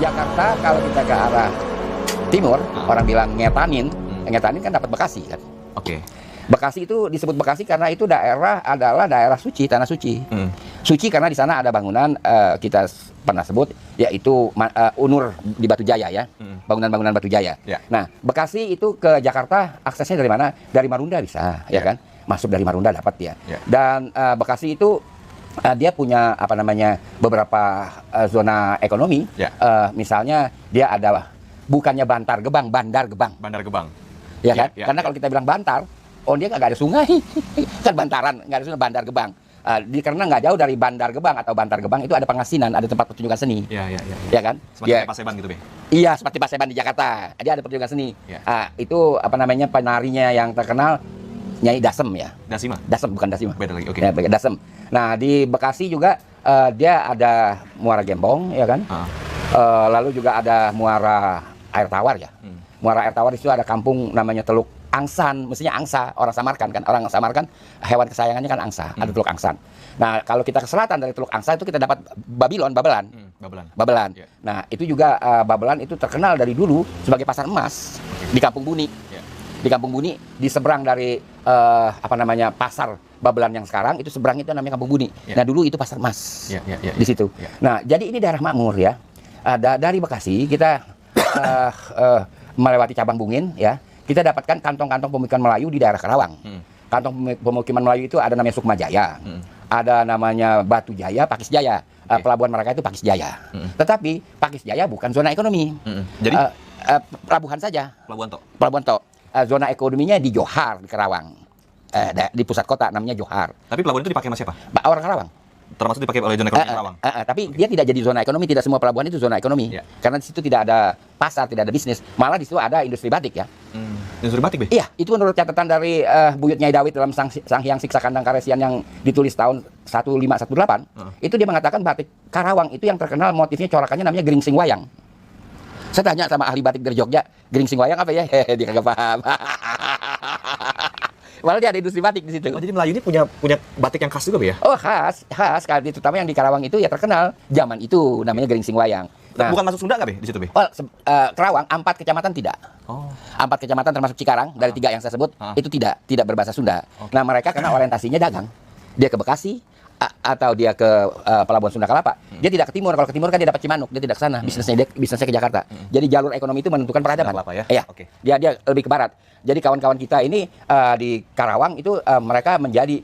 Jakarta kalau kita ke arah timur, orang bilang ngetanin. Ngetanin kan dapat Bekasi kan. Oke. Bekasi itu disebut Bekasi karena itu daerah adalah daerah suci, tanah suci. Suci karena di sana ada bangunan kita pernah sebut yaitu Unur di Batu Jaya ya. Bangunan-bangunan Batu Jaya. Ya. Nah, Bekasi itu ke Jakarta aksesnya dari mana? Dari Marunda bisa, ya kan? Masuk dari Marunda dapat ya. Dan Bekasi itu dia punya apa namanya beberapa zona ekonomi. Misalnya dia ada bukannya Bantar Gebang, Bandar Gebang. Bandar Gebang. Ya kan? Karena kalau kita bilang Bantar, dia nggak ada sungai, kan bantaran, nggak ada sungai, Bandar Gebang. Karena nggak jauh dari Bandar Gebang atau Bantar Gebang itu ada pengasinan, ada tempat pertunjukan seni. Ya kan? Seperti Paseban gitu, Be? Iya, seperti Paseban di Jakarta. Dia ada pertunjukan seni. Itu apa namanya penarinya yang terkenal Nyai Dasem ya. Dasem bukan Dasima. Beda lagi. Oke. Ya, Dasem. Nah di Bekasi juga dia ada Muara Gembong, ya kan? Lalu juga ada Muara Air Tawar ya. Muara Air Tawar itu ada kampung namanya Teluk Angsan, mestinya angsa, orang Samarkan kan. Orang Samarkan hewan kesayangannya kan angsa, ada Teluk Angsan. Nah, kalau kita ke selatan dari Teluk Angsa itu kita dapat Babelan. Nah, itu juga Babelan itu terkenal dari dulu sebagai pasar emas di Kampung Buni. Di Kampung Buni, di seberang dari apa namanya pasar Babelan yang sekarang itu seberang itu namanya Kampung Buni. Nah, dulu itu pasar emas di situ. Nah, jadi ini daerah makmur ya. Dari Bekasi kita melewati Cabang Bungin ya. Kita dapatkan kantong-kantong pemukiman Melayu di daerah Karawang. Kantong pemukiman Melayu itu ada namanya Sukma Jaya, ada namanya Batu Jaya, Pakis Jaya. Pelabuhan mereka itu Pakis Jaya. Tetapi Pakis Jaya bukan zona ekonomi. Jadi pelabuhan saja. Pelabuhan Tok. Zona ekonominya di Johar di Karawang. Di pusat kota namanya Johar. Tapi pelabuhan itu dipakai sama siapa? Orang Karawang. Termasuk dipakai oleh zona ekonomi Karawang. Tapi dia tidak jadi zona ekonomi, tidak semua pelabuhan itu zona ekonomi. Karena di situ tidak ada pasar, tidak ada bisnis. Malah di situ ada industri batik ya. Industri batik, Be? Iya, itu menurut catatan dari Buyut Nyai Dawit dalam Sang Hyang Siksa Kandang Karesian yang ditulis tahun 1518. Itu dia mengatakan batik Karawang itu yang terkenal motifnya corakannya namanya geringsing wayang. Saya tanya sama ahli batik dari Jogja, geringsing wayang apa ya? Dia kagak paham. Malah dia ada industri batik di situ. Oh, jadi Melayu ini punya batik yang khas juga, Be, ya? Oh, khas. Terutama yang di Karawang itu ya terkenal zaman itu namanya geringsing wayang. Nah, bukan masuk Sunda nggak, Be, di situ, Be? Karawang 4 kecamatan tidak. 4 kecamatan termasuk Cikarang dari 3 yang saya sebut itu tidak berbahasa Sunda. Nah, mereka karena orientasinya dagang. Dia ke Bekasi atau dia ke Pelabuhan Sunda Kelapa. Dia tidak ke timur. Kalau ke timur kan dia dapat Cimanuk, dia tidak ke sana. Bisnisnya ke Jakarta. Jadi jalur ekonomi itu menentukan peradaban. Ya? Iya. Dia lebih ke barat. Jadi kawan-kawan kita ini di Karawang itu mereka menjadi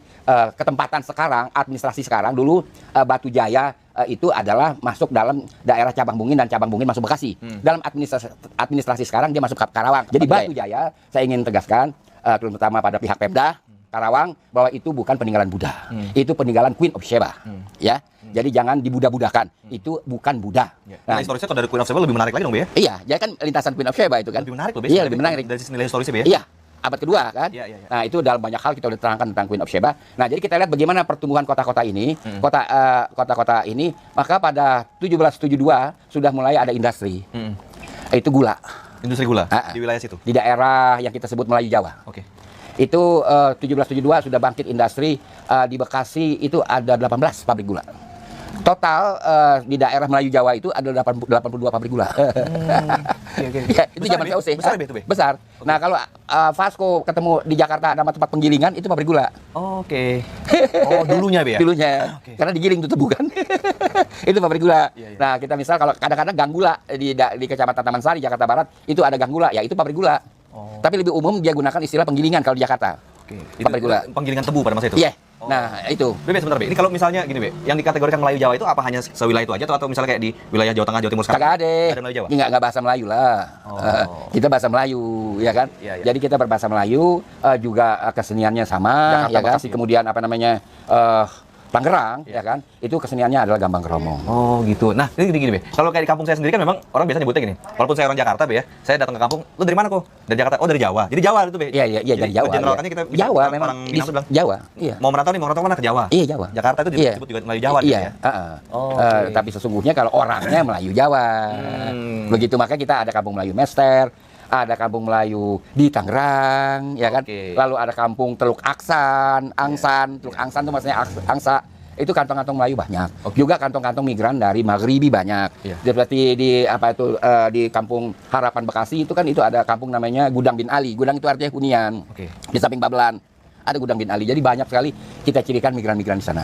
ketempatan sekarang, administrasi sekarang. Dulu Batu Jaya itu adalah masuk dalam daerah Cabang Bungin dan Cabang Bungin masuk Bekasi. Dalam administrasi sekarang dia masuk ke Karawang. Jadi Batu Jaya saya ingin tegaskan terutama pada pihak Pemda Karawang bahwa itu bukan peninggalan Buddha. Itu peninggalan Queen of Sheba. Ya. Jadi jangan dibuddha-budakan. Itu bukan Buddha. Nah, historisnya kalau dari Queen of Sheba lebih menarik lagi dong, Be, ya? Iya, jadi kan lintasan Queen of Sheba itu kan. Lebih menarik loh, Be. Iya, lebih menarik. Dari sisi nilai historisnya, Be, ya? Iya, abad kedua kan. Nah, itu dalam banyak hal kita udah terangkan tentang Queen of Sheba. Nah, jadi kita lihat bagaimana pertumbuhan kota-kota ini, kota-kota ini, maka pada 1772 sudah mulai ada industri. Itu gula. Industri gula di wilayah situ. Di daerah yang kita sebut Melayu Jawa. Itu 1772 sudah bangkit industri. Di Bekasi itu ada 18 pabrik gula. Total di daerah Melayu Jawa itu ada 82 pabrik gula. Ya, itu zaman VOC. Besar, Be, itu, Be? Besar. Nah, kalau Vasco ketemu di Jakarta nama tempat penggilingan itu pabrik gula. Oke. Oh, dulunya, Be, ya? Dulunya. Karena digiling tuh tebu kan. Itu pabrik gula. Nah, kita misal kalau kadang-kadang gang gula di Kecamatan Taman Sari Jakarta Barat itu ada gang gula, ya itu pabrik gula. Tapi lebih umum dia gunakan istilah penggilingan kalau di Jakarta. Pabrik gula. Penggilingan tebu pada masa itu? Iya. Nah, itu. Be, sebentar, Be. Ini kalau misalnya gini, Be, yang dikategorikan Melayu Jawa itu apa hanya sewilayah itu aja atau misalnya kayak di wilayah Jawa Tengah, Jawa Timur sekarang? Kagak ada. Ada Melayu Jawa? Nggak bahasa Melayu lah. Kita bahasa Melayu, ya kan? Jadi kita berbahasa Melayu, juga keseniannya sama, Jakarta, ya kan? Bekasi. Kemudian apa namanya? Tangerang, ya kan? Itu keseniannya adalah gambang kromong. Oh gitu. Nah ini gini Be, kalau kayak di kampung saya sendiri kan memang orang biasa nyebutnya gini. Walaupun saya orang Jakarta Be ya, saya datang ke kampung, lu dari mana kok? Dari Jakarta. Oh dari Jawa. Jadi Jawa itu Be. Iya dari Jawa. Generalkannya kita Jawa memang. Orang Minang bilang Jawa. Iya. Mau merantau mana ke Jawa? Iya Jawa. Jakarta itu disebut juga Melayu Jawa. Iya. Ya? Tapi sesungguhnya kalau orangnya Melayu Jawa. Begitu makanya kita ada kampung Melayu Mester. Ada kampung Melayu di Tangerang, ya kan? Lalu ada kampung Teluk Angsan. Teluk Angsan itu maksudnya angsa, itu kantong-kantong Melayu banyak. Juga kantong-kantong migran dari Maghribi banyak. Seperti di di Kampung Harapan Bekasi itu kan itu ada kampung namanya Gudang bin Ali. Gudang itu artinya hunian. Di samping Babelan ada Gudang bin Ali. Jadi banyak sekali kita cirikan migran-migran di sana.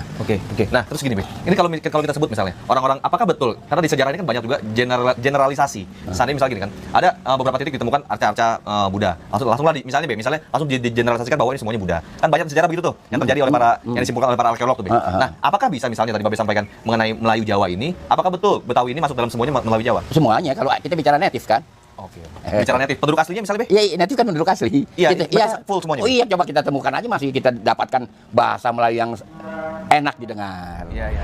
Nah, terus gini, Be. Ini kalau kita sebut misalnya orang-orang, apakah betul? Karena di sejarah ini kan banyak juga generalisasi. Misalnya gini kan, ada beberapa titik ditemukan arca-arca Buddha. Langsung lah misalnya langsung digeneralisasikan bahwa ini semuanya Buddha. Kan banyak sejarah begitu tuh yang terjadi oleh yang disimpulkan oleh para arkeolog tuh, Be. Nah, apakah bisa misalnya tadi Babe sampaikan mengenai Melayu Jawa ini, apakah betul Betawi ini masuk dalam semuanya Melayu Jawa? Semuanya kalau kita bicara native kan. Bicara natif, penduduk aslinya misalnya, Be? Iya, natif kan penduduk asli. Iya, full semuanya. Oh iya, coba kita temukan aja masih kita dapatkan bahasa Melayu yang enak didengar. Iya.